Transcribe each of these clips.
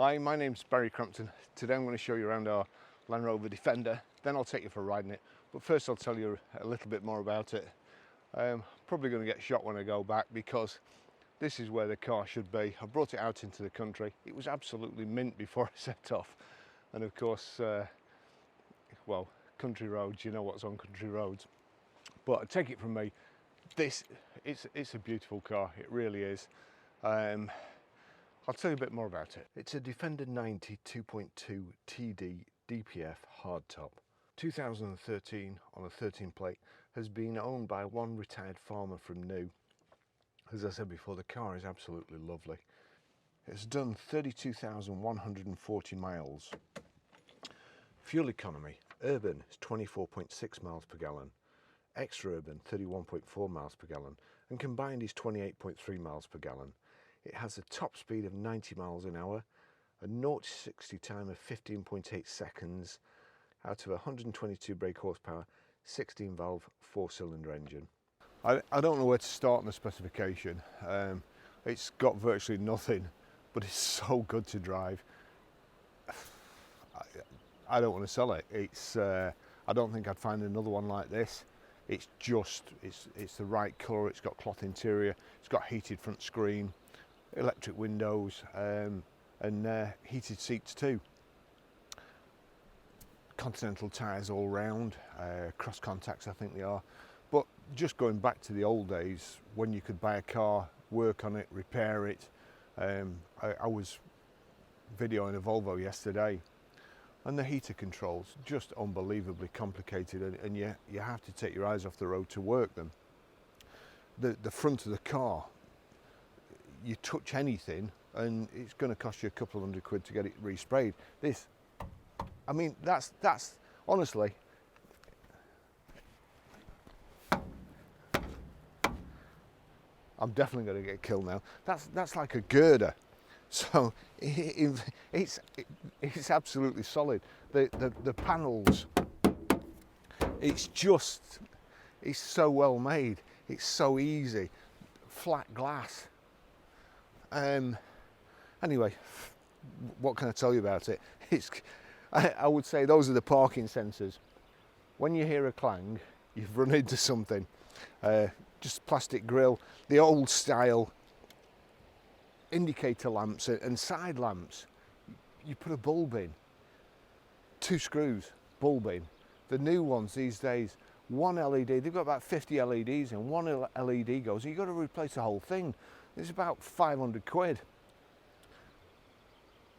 Hi, my name's Barry Crampton. Today I'm going to show you around our Land Rover Defender, then I'll take you for a ride in it. But first I'll tell you a little bit more about it. Probably going to get shot when I go back because this is where the car should be. I brought it out into the country. It was absolutely mint before I set off. And of course, well, country roads, you know what's on country roads. But take it from me, it's a beautiful car, it really is. I'll tell you a bit more about it. It's a Defender 90 2.2 TD DPF hardtop. 2013 on a 13 plate, has been owned by one retired farmer from New. As I said before, the car is absolutely lovely. It's done 32,140 miles. Fuel economy, urban is 24.6 miles per gallon, extra urban 31.4 miles per gallon, and combined is 28.3 miles per gallon. It has a top speed of 90 miles an hour, a 0 to 60 time of 15.8 seconds, out of 122 brake horsepower, 16 valve 4-cylinder engine. I don't know where to start on the specification. It's got virtually nothing, but it's so good to drive. I don't want to sell it. I don't think I'd find another one like this. It's the right colour. It's got cloth interior. It's got heated front screen, electric windows, and heated seats too. Continental tyres all round, cross contacts I think they are. But just going back to the old days when you could buy a car, work on it, repair it. I was videoing a Volvo yesterday, and the heater controls just unbelievably complicated, and you have to take your eyes off the road to work them. The front of the car, you touch anything and it's going to cost you a couple of £100 to get it resprayed. This, I mean, that's honestly, I'm definitely going to get killed now. That's like a girder. So it's absolutely solid. The panels, it's so well made. It's so easy. Flat glass. Anyway, what can I tell you about it? I would say those are the parking sensors. When you hear a clang, you've run into something. Just plastic grille, the old style indicator lamps and side lamps. You put a bulb in, 2 screws, bulb in. The new ones these days, one LED, they've got about 50 LEDs and one LED goes, and you've got to replace the whole thing. It's about £500.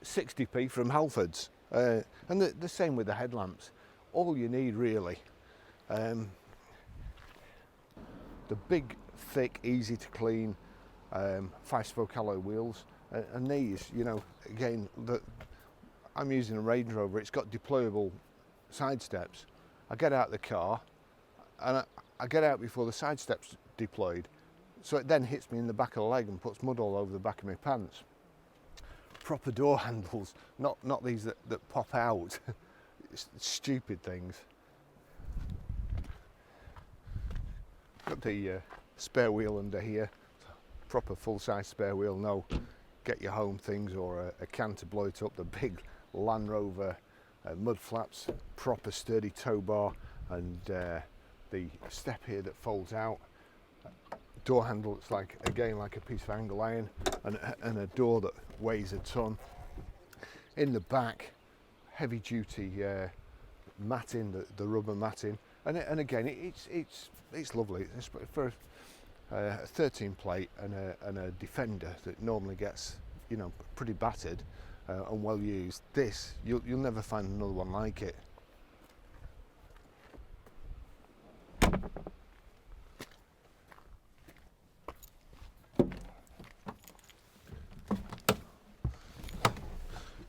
60p from Halfords. And the same with the headlamps. All you need really. The big, thick, easy to clean 5-spoke alloy wheels. And these, you know, again, I'm using a Range Rover. It's got deployable side steps. I get out of the car and I get out before the side steps deployed. So it then hits me in the back of the leg and puts mud all over the back of my pants. Proper door handles, not these that pop out. Stupid things. Got the spare wheel under here. Proper full-size spare wheel, no get your home things or a can to blow it up. The big Land Rover mud flaps, proper sturdy tow bar, and the step here that folds out. Door handle, it's like, again, like a piece of angle iron, and a door that weighs a ton. In the back, heavy duty matting, the rubber matting, and again, it's lovely. It's for a 13 plate and a Defender that normally gets, you know, pretty battered and well used. This, you'll never find another one like it.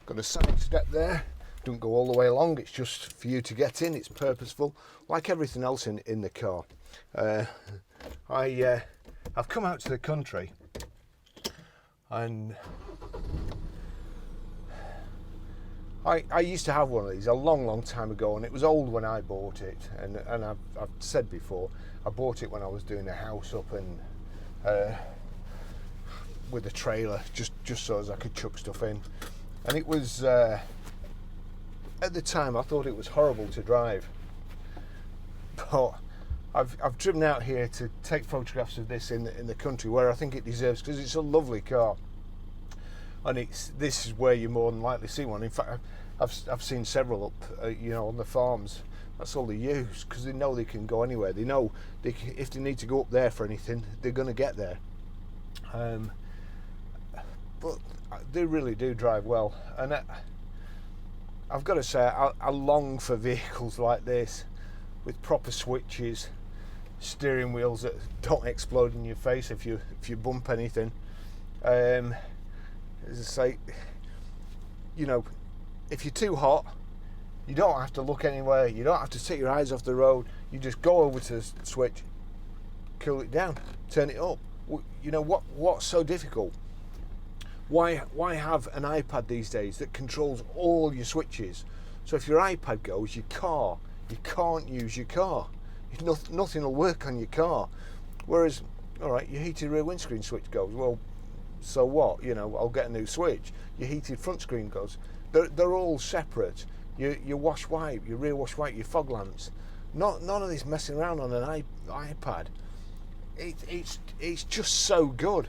Got a side step there, don't go all the way along, it's just for you to get in, it's purposeful, like everything else in the car. I've come out to the country and I used to have one of these a long time ago, and it was old when I bought it, and I've said before, I bought it when I was doing a house up and with a trailer, just so as I could chuck stuff in. and it was at the time I thought it was horrible to drive, but I've driven out here to take photographs of this in the country where I think it deserves, because it's a lovely car, and this is where you more than likely see one. In fact, I've seen several up you know, on the farms. That's all they use, because they know they can go anywhere. They know if they need to go up there for anything, they're going to get there. But they really do drive well, and I've got to say, I long for vehicles like this with proper switches, steering wheels that don't explode in your face if you bump anything. As I say, you know, if you're too hot, you don't have to look anywhere, you don't have to take your eyes off the road, you just go over to the switch, cool it down, turn it up. You know, what's so difficult? Why have an iPad these days that controls all your switches? So if your iPad goes, you can't use your car. Nothing will work on your car. Whereas, all right, your heated rear windscreen switch goes, well, so what? You know, I'll get a new switch. Your heated front screen goes. They're all separate. Your wash wipe, your rear wash wipe, your fog lamps. None of this messing around on an iPad. It's just so good.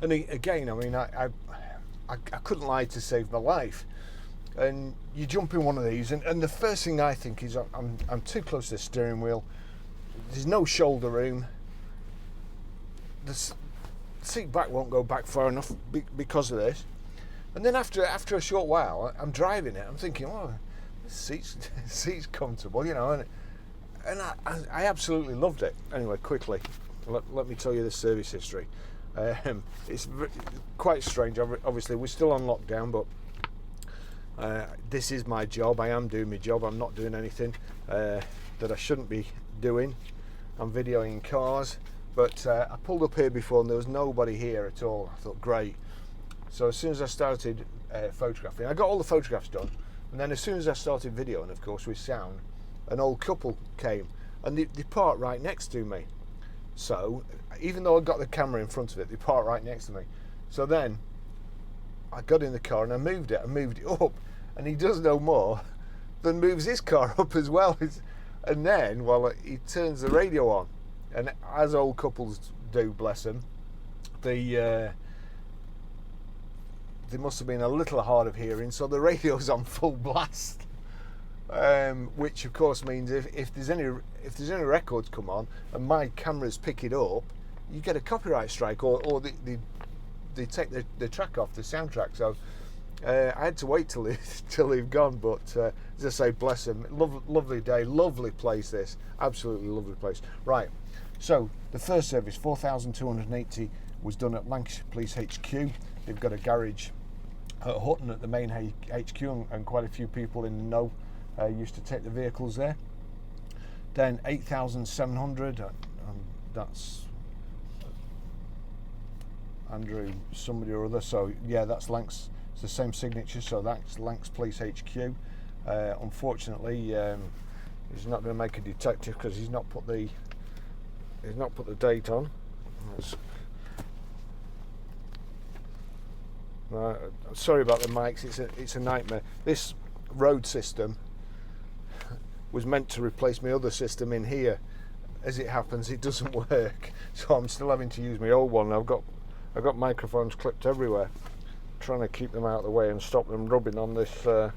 And again, I mean, I couldn't lie to save my life. And you jump in one of these, and the first thing I think is I'm too close to the steering wheel. There's no shoulder room. The seat back won't go back far enough because of this. And then after a short while, I'm driving it. I'm thinking, oh, the seat's comfortable, you know, and I absolutely loved it. Anyway, quickly, let me tell you the service history. It's quite strange. Obviously, we're still on lockdown, but this is my job. I am doing my job. I'm not doing anything that I shouldn't be doing. I'm videoing cars, but I pulled up here before and there was nobody here at all. I thought, great. So as soon as I started photographing, I got all the photographs done, and then as soon as I started videoing, of course, with sound, an old couple came, and they parked right next to me. So even though I got the camera in front of it, they parked right next to me. So then I got in the car and I moved it up, and he does no more than moves his car up as well. And then, well, he turns the radio on, and as old couples do, bless them, they must have been a little hard of hearing, so the radio's on full blast, which of course means if there's any records come on and my cameras pick it up, you get a copyright strike, or they take the track off the soundtrack. So I had to wait till they've gone, but as I say, bless them. Lovely day, lovely place. This absolutely lovely place. Right, so the first service, 4,280, was done at Lancashire Police HQ. They've got a garage at Hutton at the main HQ, and quite a few people in the know used to take the vehicles there. Then 8,700, that's Andrew somebody or other, so yeah, that's Lancs, it's the same signature, so that's Lancs Police HQ. Unfortunately, he's not going to make a detective because he's not put the date on. Sorry about the mics, it's a nightmare. This road system was meant to replace my other system in here. As it happens, it doesn't work, so I'm still having to use my old one. I've got microphones clipped everywhere, trying to keep them out of the way and stop them rubbing on this on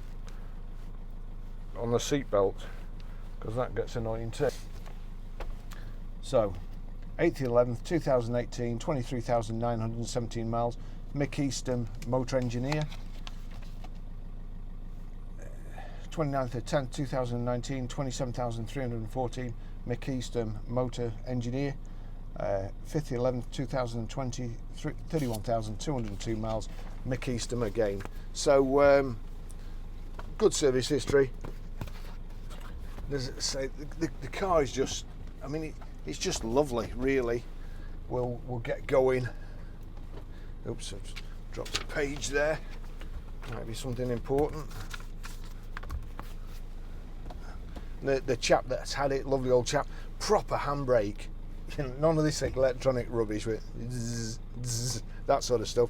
the seat belt, because that gets annoying too. So 8th 11th 2018, 23,917 miles. Mick Easton, motor engineer. 29th of 10th 2019, 27,314. Mick Easton, motor engineer. 5th 11th 2020, 31,202 miles. Mick Easton again. So good service history. The car is just, I mean, it's just lovely, really. We'll get going. Oops, I've dropped a page there. Might be something important. The chap that's had it, lovely old chap, proper handbrake. You know, none of this electronic rubbish with zzz, zzz, that sort of stuff.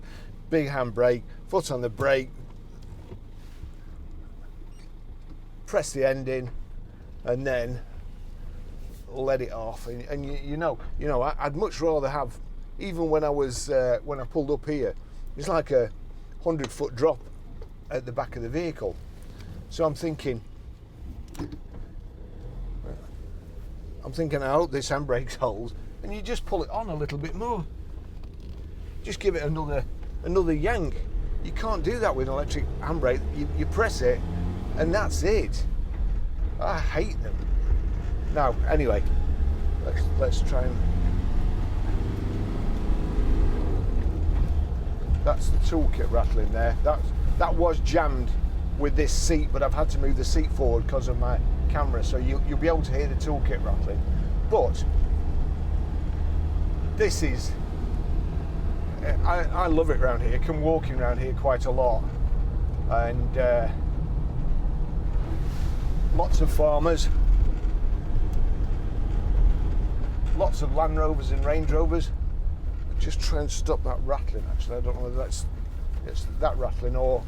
Big handbrake, foot on the brake, press the end in, and then let it off. And you know, I'd much rather have, even when I was when I pulled up here, it's like a 100-foot drop at the back of the vehicle. So I'm thinking, I hope this handbrake holds, and you just pull it on a little bit more. Just give it another yank. You can't do that with an electric handbrake. You press it, and that's it. I hate them. Now, anyway, let's try and. That's the toolkit rattling there. That was jammed with this seat, but I've had to move the seat forward because of my camera, so you'll be able to hear the toolkit rattling. But this is. I love it around here. Come walking around here quite a lot, and lots of farmers, lots of Land Rovers and Range Rovers. Just try and stop that rattling. Actually, I don't know whether it's that rattling or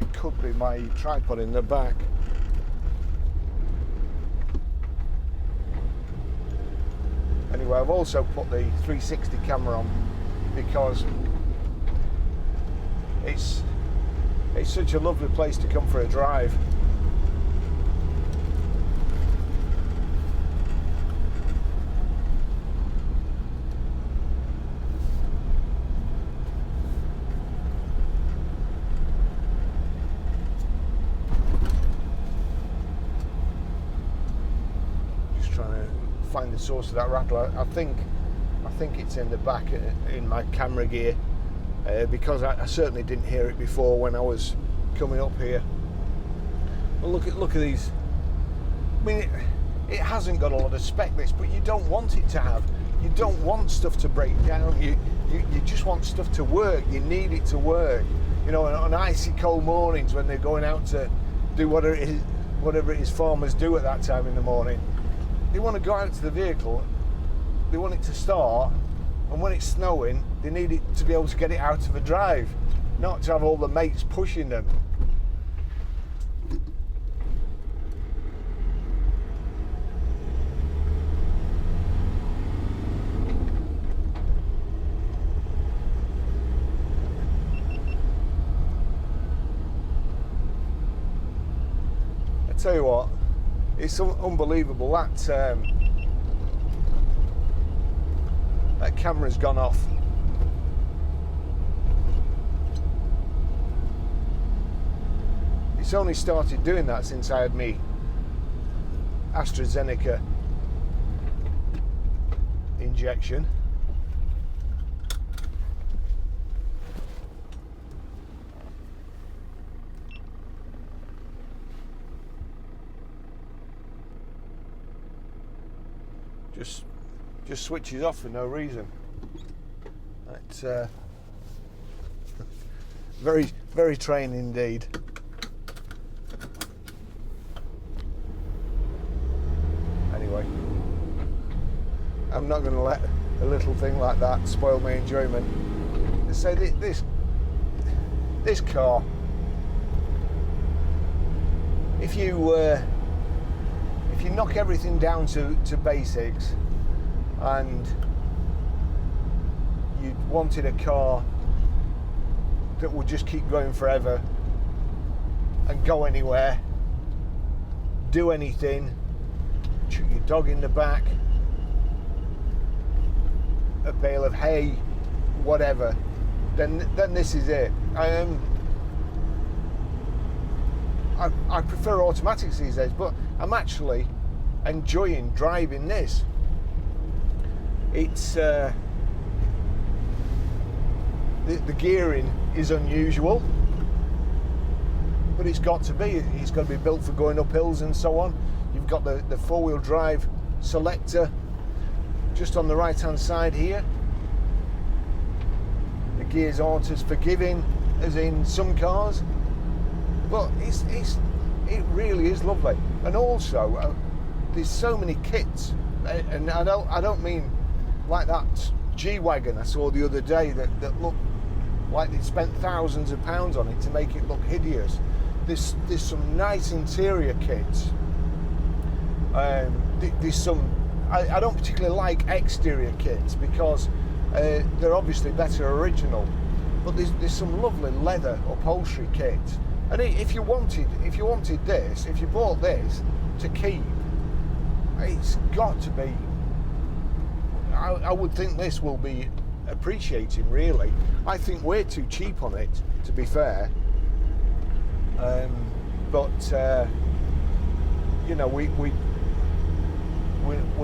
it could be my tripod in the back. Anyway, I've also put the 360 camera on because it's such a lovely place to come for a drive. Just trying to find the source of that rattle. I think it's in the back in my camera gear, because I certainly didn't hear it before when I was coming up here. Well, look at these. I mean, it hasn't got a lot of spec, this, but you don't want it to have. You don't want stuff to break down. You just want stuff to work. You need it to work. You know, on icy cold mornings when they're going out to do whatever it is farmers do at that time in the morning. They want to go out to the vehicle, they want it to start, and when it's snowing, they need it to be able to get it out of a drive, not to have all the mates pushing them. I tell you what, it's unbelievable that camera's gone off. It's only started doing that since I had me AstraZeneca injection. Just switches off for no reason. It's very, very trained indeed. Anyway, I'm not going to let a little thing like that spoil my enjoyment. So this car, if you knock everything down to basics, and you wanted a car that would just keep going forever and go anywhere, do anything, chuck your dog in the back, a bale of hay, whatever, then this is it. I prefer automatics these days, but I'm actually enjoying driving this. It's the gearing is unusual, but it's got to be. It's got to be built for going up hills and so on. You've got the four-wheel drive selector just on the right-hand side here. The gears aren't as forgiving as in some cars, but it really is lovely. And also, there's so many kits, and I don't mean like that G-Wagon I saw the other day that looked like they'd spent thousands of pounds on it to make it look hideous. there's some nice interior kits. There's some, I don't particularly like exterior kits because they're obviously better original, but there's some lovely leather upholstery kits. And if you wanted this, if you bought this to keep, it's got to be, I would think this will be appreciated, really. I think we're too cheap on it, to be fair. But you know, we're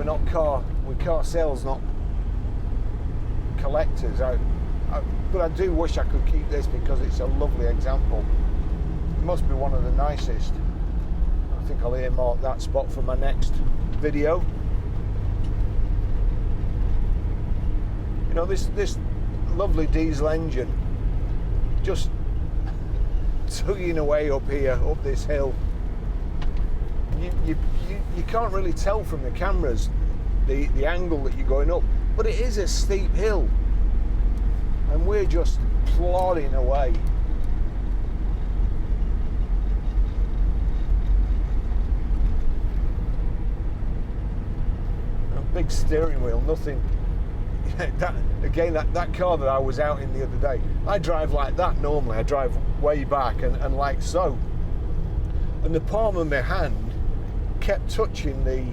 not car sales, not collectors. But I do wish I could keep this because it's a lovely example. It must be one of the nicest. I think I'll earmark that spot for my next video. You know, this lovely diesel engine just tugging away up here, up this hill. You can't really tell from the cameras the angle that you're going up, but it is a steep hill, and we're just plodding away. A big steering wheel, nothing. That car that I was out in the other day, I drive like that normally. I drive way back and like so. And the palm of my hand kept touching the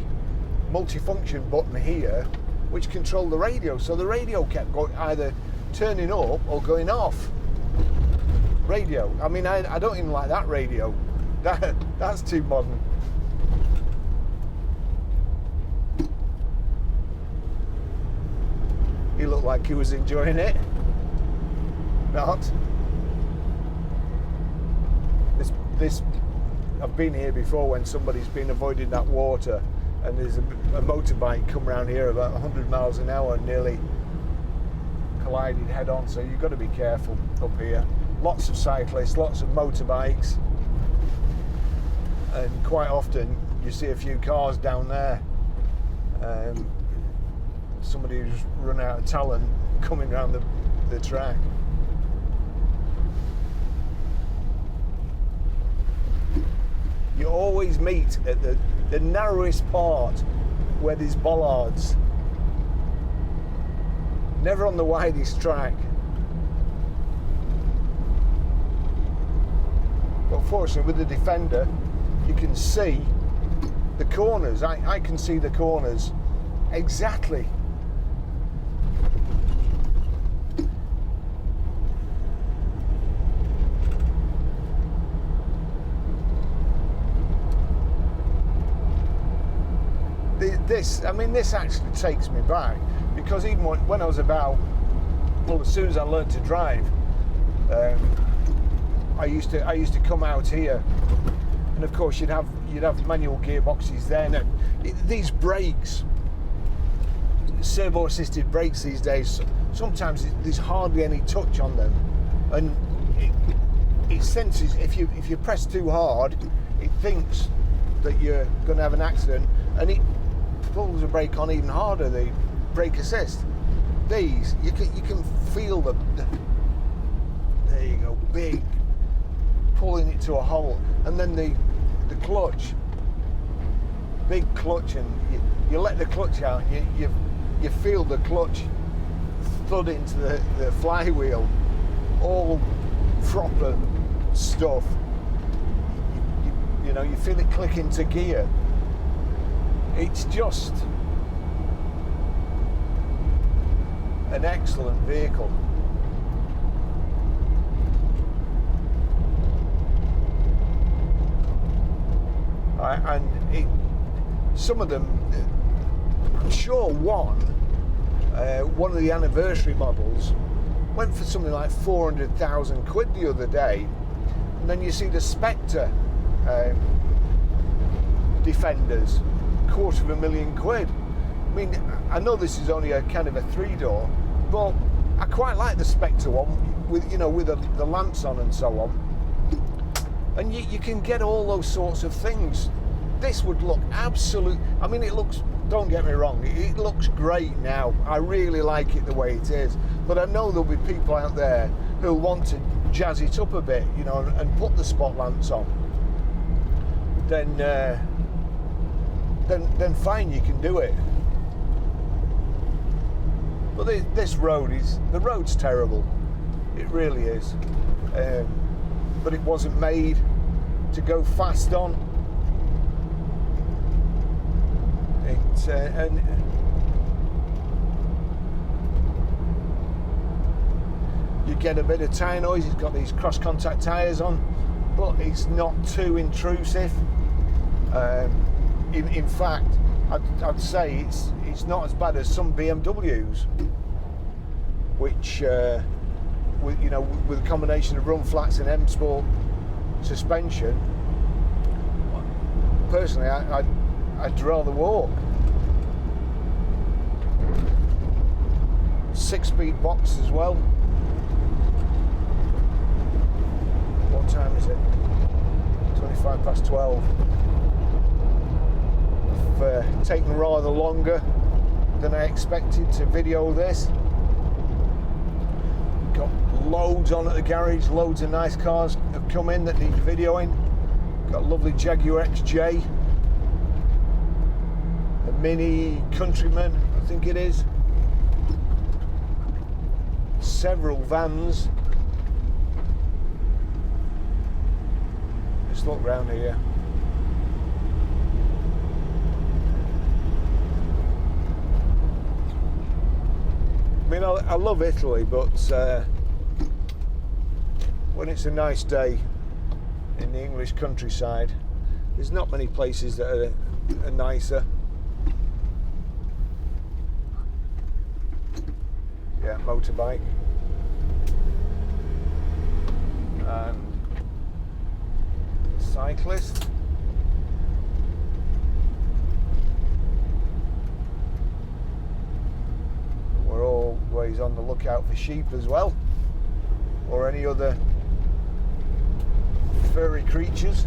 multifunction button here, which controlled the radio. So the radio kept going, either turning up or going off. Radio. I mean, I don't even like that radio. That's too modern. He looked like he was enjoying it. Not. This. I've been here before when somebody's been avoiding that water, and there's a motorbike come around here about 100 miles an hour and nearly collided head on. So you've got to be careful up here. Lots of cyclists, lots of motorbikes, and quite often you see a few cars down there. Somebody who's run out of talent coming around the track. You always meet at the narrowest part where there's bollards. Never on the widest track. But fortunately with the Defender, you can see the corners. I can see the corners exactly. This actually takes me back, because even when I was about, well, as soon as I learned to drive, I used to come out here, and of course you'd have manual gearboxes then, and these brakes, servo-assisted brakes these days, sometimes there's hardly any touch on them, and it senses if you press too hard, it thinks that you're going to have an accident, and it pulls the brake on even harder, the brake assist. These, you can feel the there you go, big, pulling it to a halt, and then the clutch, big clutch, and you let the clutch out, you feel the clutch thud into the flywheel, all proper stuff. You know, you feel it click into gear. It's just an excellent vehicle. Some of them, I'm sure one of the anniversary models went for something like 400,000 quid the other day, and then you see the Spectre Defenders, £250,000 quid. I mean, I know this is only a kind of a 3-door, but I quite like the Spectre one with the lamps on and so on. And you can get all those sorts of things. This would look absolute. I mean, it looks. Don't get me wrong. It looks great now. I really like it the way it is. But I know there'll be people out there who'll want to jazz it up a bit, and put the spot lamps on. then fine, you can do it. But this the road's terrible. It really is. But it wasn't made to go fast on. And you get a bit of tyre noise. It's got these cross-contact tyres on, but it's not too intrusive. In fact, I'd say it's not as bad as some BMWs, which with a combination of run flats and M Sport suspension. Personally, I'd rather walk. 6-speed box as well. What time is it? 25 past 12. I've taken rather longer than I expected to video this. Got loads on at the garage, loads of nice cars have come in that need videoing. Got a lovely Jaguar XJ, a Mini Countryman, I think it is. Several vans. Just look round here. I mean, I love Italy, but when it's a nice day in the English countryside, there's not many places that are nicer. Yeah, motorbike. And cyclist. We're always on the lookout for sheep as well, or any other furry creatures.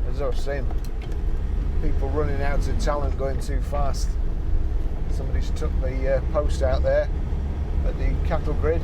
As I was saying, people running out of talent, going too fast. Somebody's took the post out there at the cattle grid.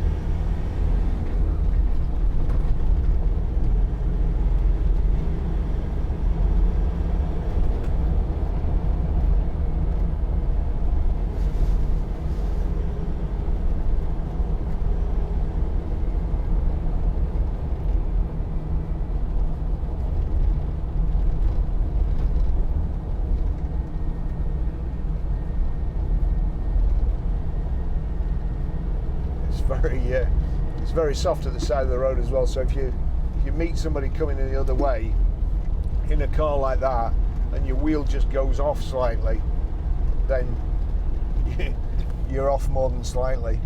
It's very soft at the side of the road as well, so if you meet somebody coming in the other way in a car like that and your wheel just goes off slightly, then you're off more than slightly.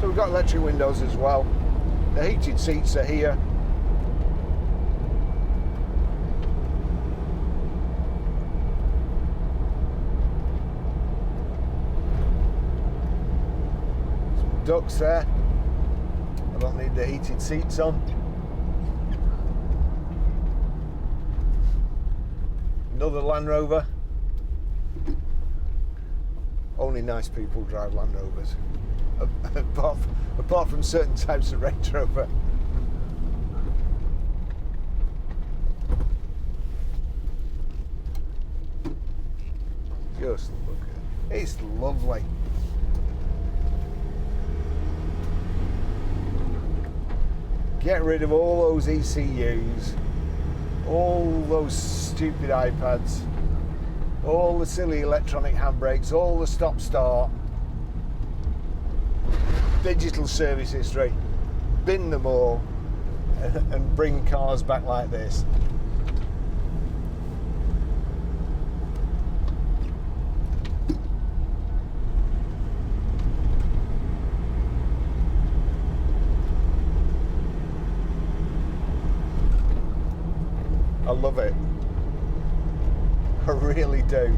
We've got electric windows as well. The heated seats are here. Some ducts there. I don't need the heated seats on. Another Land Rover. Only nice people drive Land Rovers. Apart from certain types of Range Rover. Just look at it. It's lovely. Get rid of all those ECUs, all those stupid iPads, all the silly electronic handbrakes, all the stop-start, digital service history, bin them all and bring cars back like this. I love it. I really do.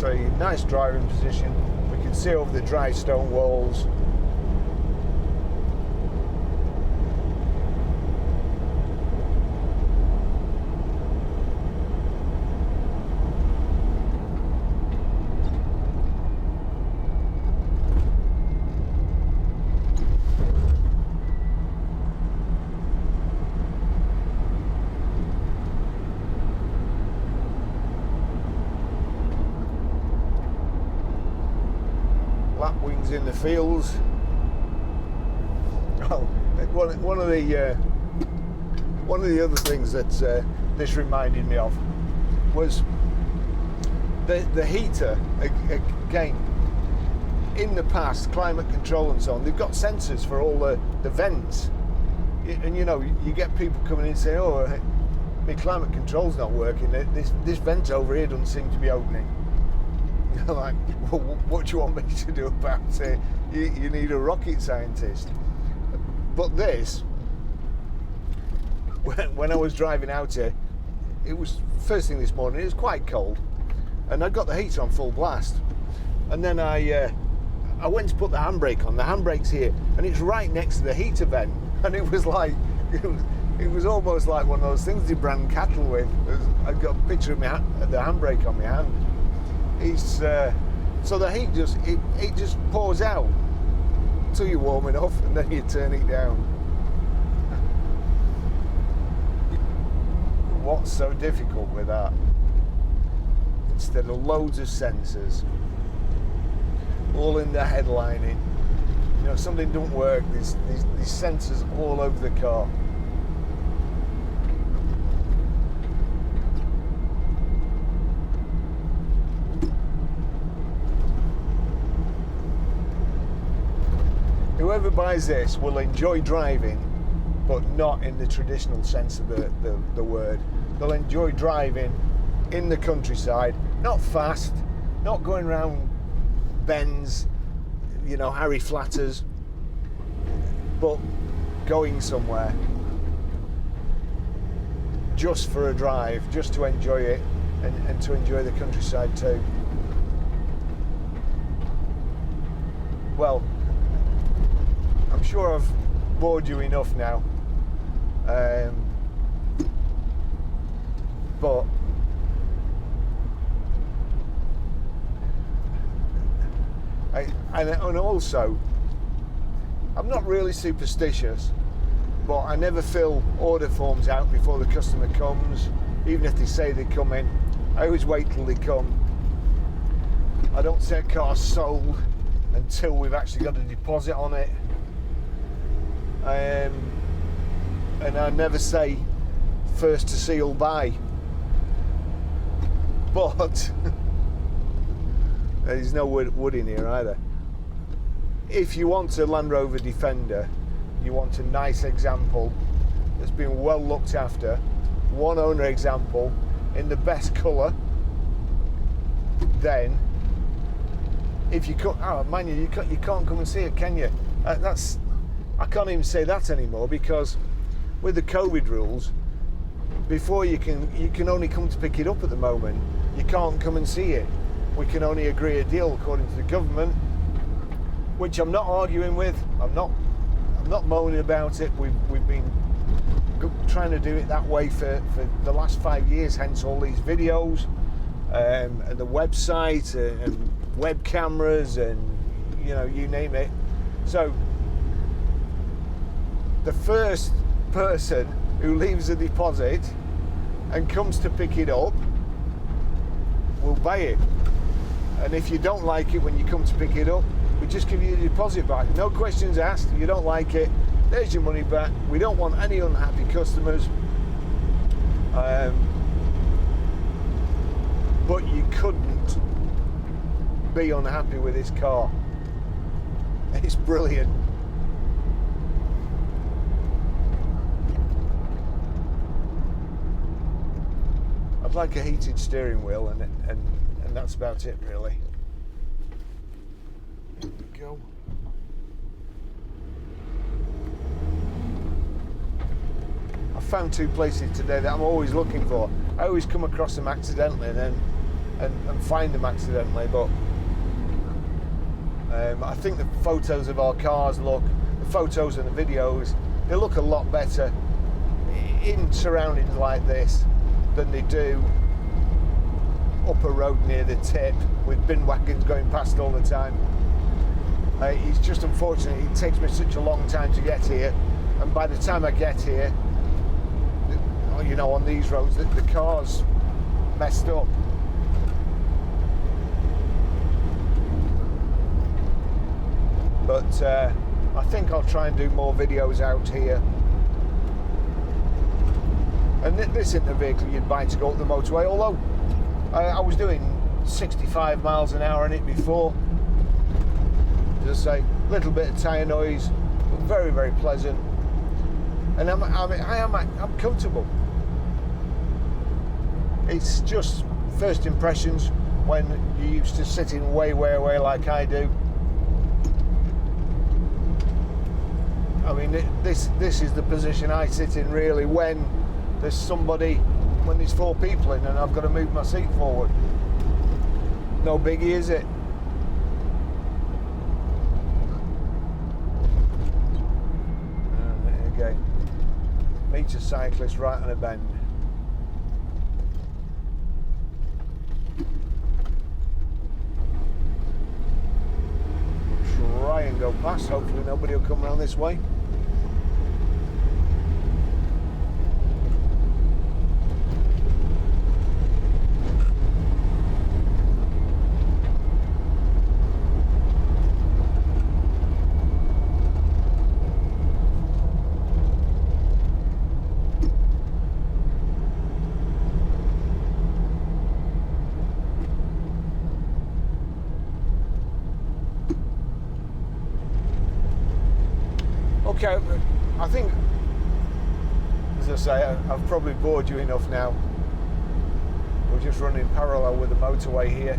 A nice driving position. We can see over the dry stone walls. Lapwings in the fields. Oh, one of the other things that this reminded me of was the heater. Again, in the past, climate control and so on, they've got sensors for all the vents, and you know, you get people coming in and saying, "Oh, my climate control's not working. This vent over here doesn't seem to be opening." You're like, well, what do you want me to do about it? You need a rocket scientist. But this, when I was driving out here, it was first thing this morning, it was quite cold, and I'd got the heater on full blast. And then I went to put the handbrake on. The handbrake's here, and it's right next to the heater vent. And it was like, it was almost like one of those things you brand cattle with. I've got a picture of the handbrake on my hand. It's so the heat just pours out until you're warm enough, and then you turn it down. What's so difficult with that? Instead of loads of sensors, all in the headlining. You know, something don't work. These sensors all over the car. Whoever buys this will enjoy driving, but not in the traditional sense of the word. They'll enjoy driving in the countryside, not fast, not going around bends, you know, Harry Flatters, but going somewhere just for a drive, just to enjoy it and to enjoy the countryside too. Well, I'm sure I've bored you enough now, but and also, I'm not really superstitious, but I never fill order forms out before the customer comes, even if they say they're coming. I always wait till they come. I don't say a car's sold until we've actually got a deposit on it. And I never say first to seal buy, but there's no wood in here either. If you want a Land Rover Defender, you want a nice example that's been well looked after, one owner example, in the best colour, then if you can't, mind you can't come and see it, can you? I can't even say that anymore, because with the COVID rules, before you can only come to pick it up at the moment. You can't come and see it. We can only agree a deal according to the government, which I'm not arguing with. I'm not moaning about it. We've been trying to do it that way for the last 5 years, hence all these videos and the website and web cameras and you name it. So the first person who leaves a deposit and comes to pick it up will buy it. And if you don't like it when you come to pick it up, we just give you the deposit back. No questions asked. You don't like it, there's your money back. We don't want any unhappy customers. But you couldn't be unhappy with this car. It's brilliant. I'd like a heated steering wheel, and that's about it, really. There we go. I found two places today that I'm always looking for. I always come across them accidentally and find them accidentally, but I think the photos of our cars the photos and the videos, they look a lot better in surroundings like this than they do up a road near the tip with bin wagons going past all the time. It's just unfortunate it takes me such a long time to get here, and by the time I get here, on these roads, the car's messed up. But I think I'll try and do more videos out here. And this isn't a vehicle you'd buy to go up the motorway, although I was doing 65 miles an hour in it before. As I say, a little bit of tyre noise, but very, very pleasant. And I'm comfortable. It's just first impressions when you're used to sitting way like I do. I mean, this is the position I sit in really when there's four people in and I've got to move my seat forward. No biggie, is it? There you go. Meet a cyclist right on a bend. Try and go past, hopefully nobody will come around this way. Okay, I think, as I say, I've probably bored you enough now. We're just running parallel with the motorway here.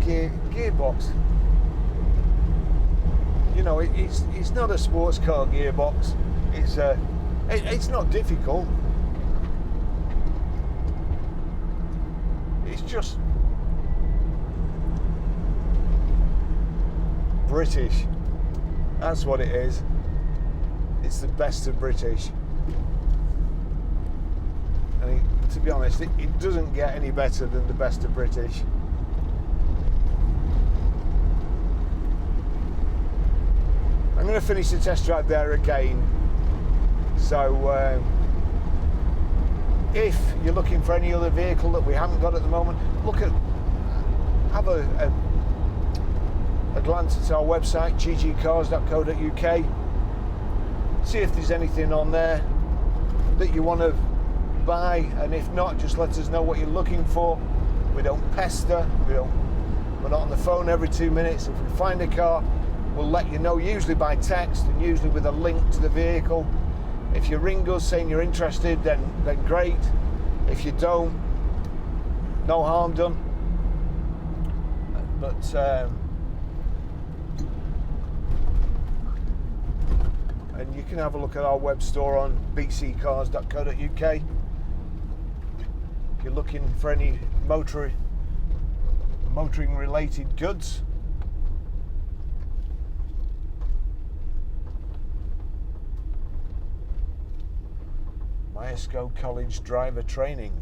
Gearbox. It's not a sports car gearbox. It's not difficult. It's just British. That's what it is. It's the best of British. And to be honest, it doesn't get any better than the best of British. I'm going to finish the test drive there again. So if you're looking for any other vehicle that we haven't got at the moment, have a glance at our website, ggcars.co.uk. See if there's anything on there that you want to buy, and if not, just let us know what you're looking for. We don't pester, we're not on the phone every 2 minutes. If we find a car, we'll let you know, usually by text and usually with a link to the vehicle. If you ring us saying you're interested, then great. If you don't, no harm done. But and you can have a look at our web store on bccars.co.uk if you're looking for any motoring related goods. Myesco College driver training.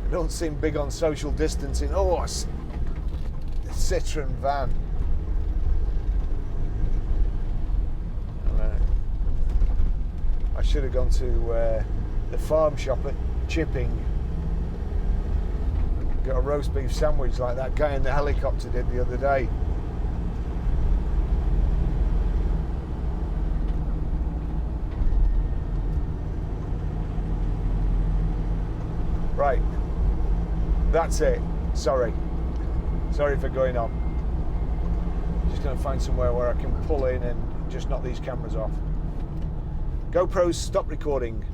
They don't seem big on social distancing. Oh, a Citroen van. I should have gone to the farm shop at Chipping. Got a roast beef sandwich like that guy in the helicopter did the other day. Right, that's it. Sorry for going on. Just going to find somewhere where I can pull in and just knock these cameras off. GoPros, stop recording.